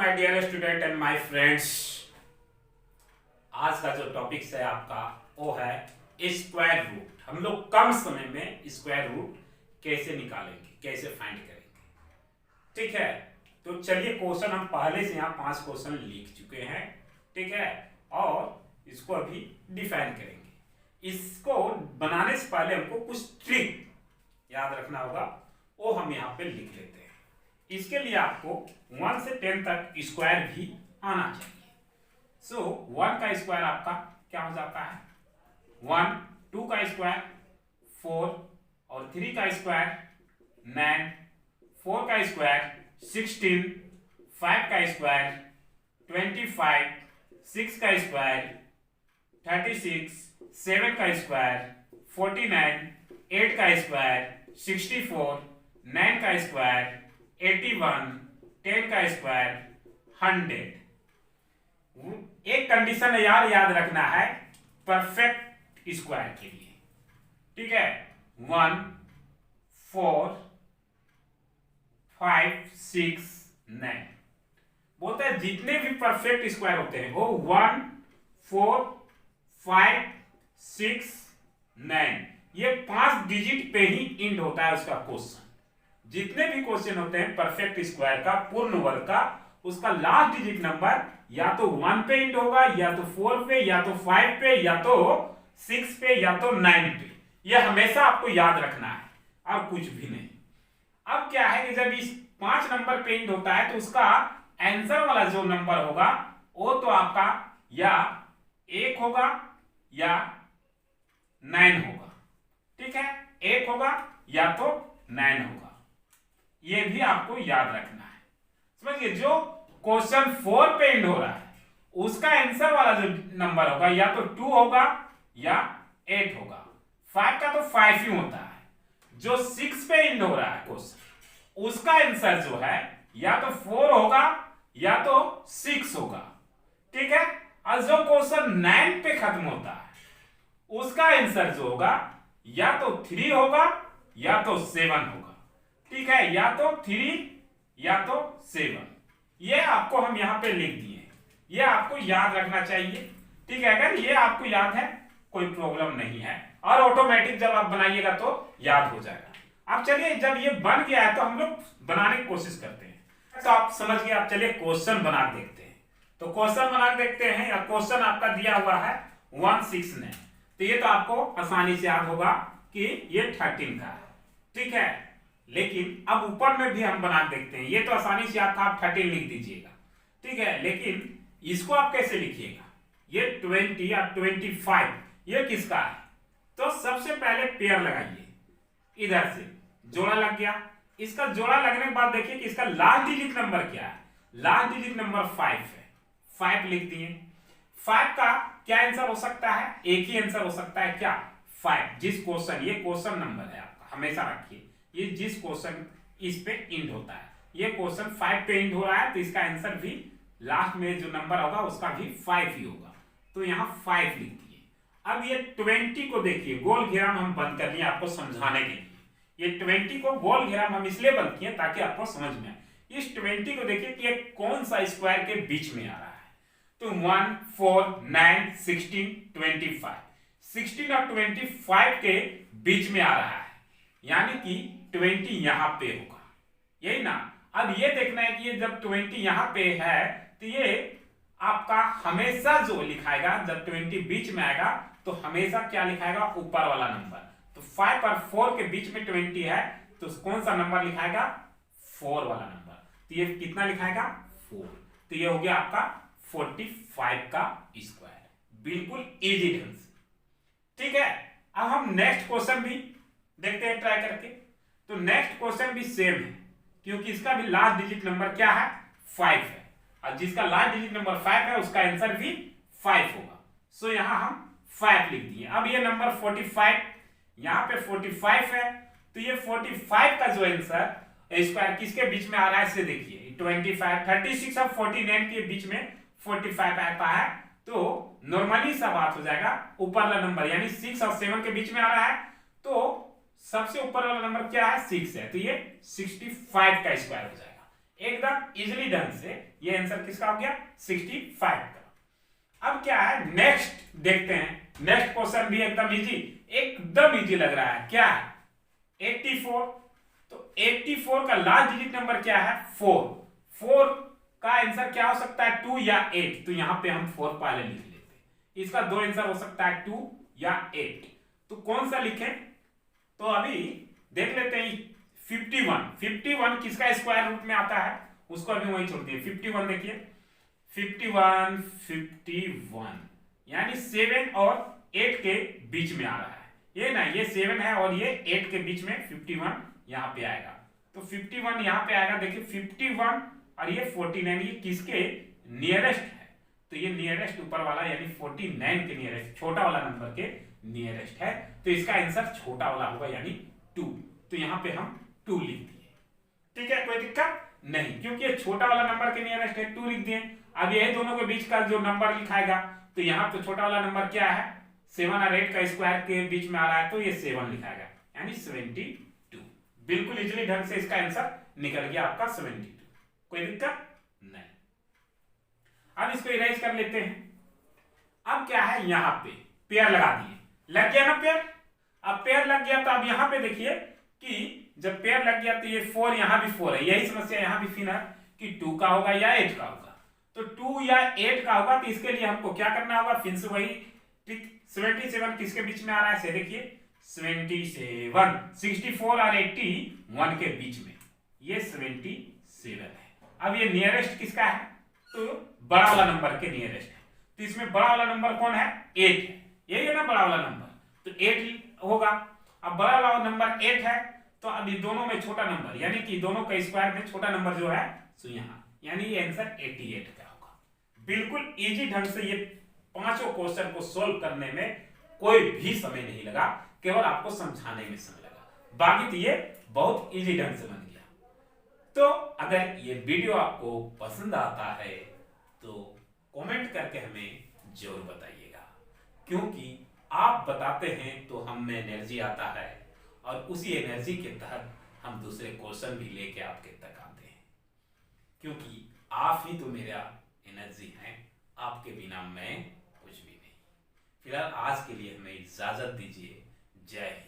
My dear student and my friends. आज का जो टॉपिक है आपका वो है स्क्वायर रूट। हम लोग कम समय में स्क्वायर रूट कैसे निकालेंगे, कैसे फाइंड करेंगे। ठीक है, तो चलिए क्वेश्चन हम पहले से यहाँ 5 क्वेश्चन लिख चुके हैं। ठीक है, और इसको अभी डिफाइन करेंगे। इसको बनाने से पहले हमको कुछ ट्रिक याद रखना होगा, वो हम यहाँ पे लिख लेते हैं। इसके लिए आपको 1 से 10 तक स्क्वायर भी आना चाहिए। सो 1 का स्क्वायर आपका क्या हो जाता है 1, 2 का स्क्वायर 4 और 3 का स्क्वायर 9, 4 का स्क्वायर 16, 5 का स्क्वायर 25, 6 का स्क्वायर 36, 7 का स्क्वायर 49, 8 का स्क्वायर 64, 9 का स्क्वायर 81, 10 का स्क्वायर 100। एक कंडीशन है यार, याद रखना है परफेक्ट स्क्वायर के लिए। ठीक है, 1, 4, 5, 6, 9 बोलता है जितने भी परफेक्ट स्क्वायर होते हैं वो 1, 4, 5, 6, 9 ये 5 डिजिट पे ही इंड होता है उसका क्वेश्चन। जितने भी क्वेश्चन होते हैं परफेक्ट स्क्वायर का, पूर्ण वर्ग का, उसका लास्ट डिजिट नंबर या तो 1 पे इंड होगा, या तो 4 पे, या तो 5 पे, या तो 6 पे, या तो 9 पे। यह हमेशा आपको याद रखना है और कुछ भी नहीं। अब क्या है कि जब इस 5 नंबर पे इंड होता है तो उसका आंसर वाला जो नंबर होगा वो तो आपका या 1 होगा या 9 होगा। ठीक है, 1 होगा या तो 9 होगा। ये भी आपको याद रखना है। समझिए, जो क्वेश्चन 4 पे एंड हो रहा है उसका आंसर वाला जो नंबर होगा या तो 2 होगा या 8 होगा। 5 का तो 5 ही होता है। जो 6 पे एंड हो रहा है क्वेश्चन उसका आंसर जो है या तो 4 होगा या तो 6 होगा। ठीक है, और जो क्वेश्चन 9 पे खत्म होता है उसका आंसर जो होगा या तो 3 होगा या तो 7 होगा। ठीक है, या तो 3 या तो 7। ये आपको हम यहां पे लिख दिए, ये आपको याद रखना चाहिए। ठीक है, अगर ये आपको याद है कोई प्रॉब्लम नहीं है और ऑटोमेटिक जब आप बनाइएगा तो याद हो जाएगा। अब चलिए, जब ये बन गया है तो हम लोग बनाने की कोशिश करते हैं। तो आप समझ गए, आप चलिए क्वेश्चन बना देखते हैं। तो क्वेश्चन बना देखते हैं। या क्वेश्चन आपका दिया हुआ है 169, तो ये तो आपको आसानी से याद होगा कि ये 13 का है। ठीक है, लेकिन अब ऊपर में भी हम बना देखते हैं। ये तो आसानी से याद था, आप 13 लिख दीजिएगा। ठीक है, लेकिन इसको आप कैसे लिखिएगा, ये 20 या 25 ये किसका है। तो सबसे पहले पेयर लगाइए, इधर से जोड़ा लग गया। इसका जोड़ा लगने के बाद देखिए कि इसका लास्ट डिजिट नंबर क्या है। लास्ट डिजिट नंबर 5 है, 5 लिख दिए। 5 का क्या आंसर हो सकता है, एक ही आंसर हो सकता है, क्या 5। जिस क्वेश्चन, ये क्वेश्चन नंबर है आपका, हमेशा रखिए ये जिस क्वेश्चन इस पे इंड होता है, ये क्वेश्चन 5 पे इंड हो रहा है तो इसका आंसर भी लास्ट में जो नंबर होगा उसका भी 5 ही होगा। तो यहाँ 5 लिख दिए। अब ये 20 को देखिए, गोल घेरा हम बंद कर लिए आपको समझाने के लिए। ये 20 को गोल घेरा हम इसलिए बंद किए ताकि आपको समझ में आए। इस 20 को देखिए कि ये कौन सा स्क्वायर के बीच में आ रहा है। तो 1, 4, 9, 16, 25, 16 और 25 के बीच में आ रहा है, यानी कि 20 यहां पे होगा, यही ना। अब ये देखना है कि ये जब 20 यहां पे है तो ये आपका हमेशा जो लिखाएगा, जब 20 बीच में आएगा तो हमेशा क्या लिखाएगा, ऊपर वाला नंबर। तो 5 और 4 के बीच में 20 है तो कौन सा नंबर लिखाएगा, 4 वाला नंबर। तो ये कितना लिखाएगा, 4। तो ये हो गया आपका 45 का स्क्वायर, बिल्कुल इजी ढंग से। ठीक है, अब हम नेक्स्ट क्वेश्चन भी देखते हैं ट्राई करके। तो नेक्स्ट क्वेश्चन भी सेम है, क्योंकि इसका भी लास्ट डिजिट नंबर क्या है, 5 है, और जिसका लास्ट डिजिट नंबर 5 है उसका आंसर भी 5 होगा। सो यहां हम 5 लिख दिए। अब ये नंबर 45, यहां पे 45 है, तो ये 45 का जो आंसर स्क्वायर किसके बीच में आ रहा है इसे देखिए। 25, 36 और 49 के बीच में 45 आता है, तो नॉर्मली सा बात हो जाएगा, ऊपर वाला नंबर यानी 6 और 7 के बीच में आ रहा है, तो सबसे ऊपर वाला नंबर क्या है, 6 है, तो ये 65 का स्क्वायर हो जाएगा। एकदम इजीली ढंग से ये आंसर किसका हो गया 65 का। अब क्या है नेक्स्ट देखते हैं। नेक्स्ट क्वेश्चन भी एकदम इजी लग रहा है। क्या है 84। तो 84 का लास्ट डिजिट नंबर क्या है 4 का आंसर क्या हो सकता है 2 या 8। तो यहां पे हम 4 पहले लिख लेते हैं। इसका दो आंसर हो सकता है 2 या 8। तो कौन सा लिखें? तो अभी देख लेते हैं 51 किसका स्क्वायर रूट में आता है, उसको अभी वहीं छोड़ दिए। 51 देखिए 51 यानी 7 और 8 के बीच में आ रहा है। ये ना ये 7 है और ये 8 के बीच में 51 यहाँ पे आएगा। तो 51 यहाँ पे आएगा। देखिए 51 और ये 49 ये किसके नियरेस्ट है? तो ये नियरेस्ट ऊपर वाला यानी 49 के नियरेस्ट छोटा वाला नंबर के नियरेस्ट है। तो इसका आंसर छोटा वाला होगा यानी 2। तो यहाँ पे हम 2 लिख दिए। ठीक है, कोई दिक्कत नहीं क्योंकि ये छोटा वाला नंबर के नियरेस्ट है 2 लिख दिए। अब यही दोनों के बीच का जो नंबर लिखाएगा तो यहाँ पे छोटा वाला नंबर क्या है 7 और 8 का स्क्वायर के बीच में आ रहा है तो ये 7 लिखाएगा यानी 72। बिल्कुल इजीली ढंग से इसका आंसर निकल गया आपका 72। कोई दिक्कत नहीं। अब इसको इरेज कर लेते हैं। अब क्या है यहाँ पे पेयर लगा दिए, लग गया ना पेयर। अब पेयर लग गया तो अब यहाँ पे देखिए कि जब पेयर लग गया तो ये 4 यहाँ भी 4 है। यही समस्या यहाँ भी फिर है कि 2 का होगा या 8 का होगा। तो 2 या 8 का होगा तो इसके लिए हमको क्या करना होगा फिर से वही ठीक। 77 किसके बीच में आ रहा है से देखिए 77 64 और 81 के बीच में ये 77 है। अब ये नियरेस्ट किसका है तो बड़ा वाला नंबर के नियरेस्ट है। तो इसमें बड़ा वाला नंबर कौन है 8 है। यही है ना बड़ा वाला नंबर तो 8 होगा। अब बड़ा वाला नंबर 8 है तो अब ये दोनों में छोटा नंबर यानी कि दोनों का स्क्वायर में छोटा नंबर जो है सो यहाँ यानी ये आंसर 88 का होगा। बिल्कुल इजी ढंग से ये पांचों क्वेश्चन को सोल्व करने में कोई भी समय नहीं लगा, केवल आपको समझाने में समय लगा। बाकी तो ये बहुत इजी ढंग से बन गया। तो अगर ये वीडियो आपको पसंद आता है तो कमेंट करके हमें जरूर बताइएगा, क्योंकि आप बताते हैं तो हम में एनर्जी आता है और उसी एनर्जी के तहत हम दूसरे क्वेश्चन भी लेके आपके तक आते हैं, क्योंकि आप ही तो मेरा एनर्जी हैं। आपके बिना मैं कुछ भी नहीं। फिलहाल आज के लिए हमें इजाजत दीजिए। जय हिंद।